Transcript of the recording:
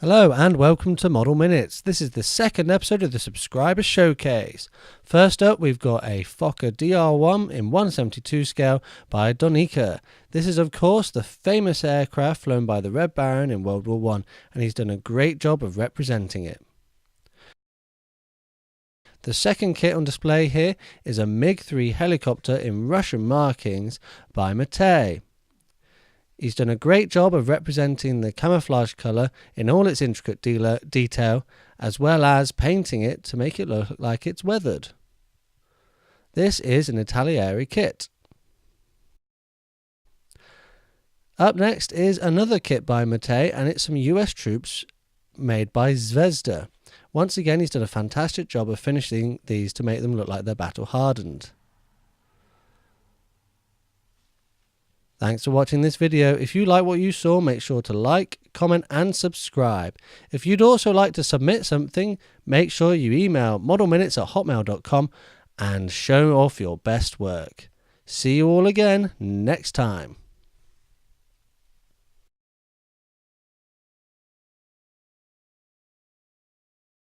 Hello and welcome to Model Minutes. This is the second episode of the Subscriber Showcase. First up, we've got a Fokker DR1 in 1/72 scale by Donnacha. This is of course the famous aircraft flown by the Red Baron in World War I, and he's done a great job of representing it. The second kit on display here is a MiG-3 helicopter in Russian markings by Máté. He's done a great job of representing the camouflage colour in all its intricate detail, as well as painting it to make it look like it's weathered. This is an Italeri kit. Up next is another kit by Máté, and it's some US troops made by Zvezda. Once again, he's done a fantastic job of finishing these to make them look like they're battle hardened. Thanks for watching this video. If you like what you saw, make sure to like, comment and subscribe. If you'd also like to submit something, make sure you email modelminutes@hotmail.com and show off your best work. See you all again next time.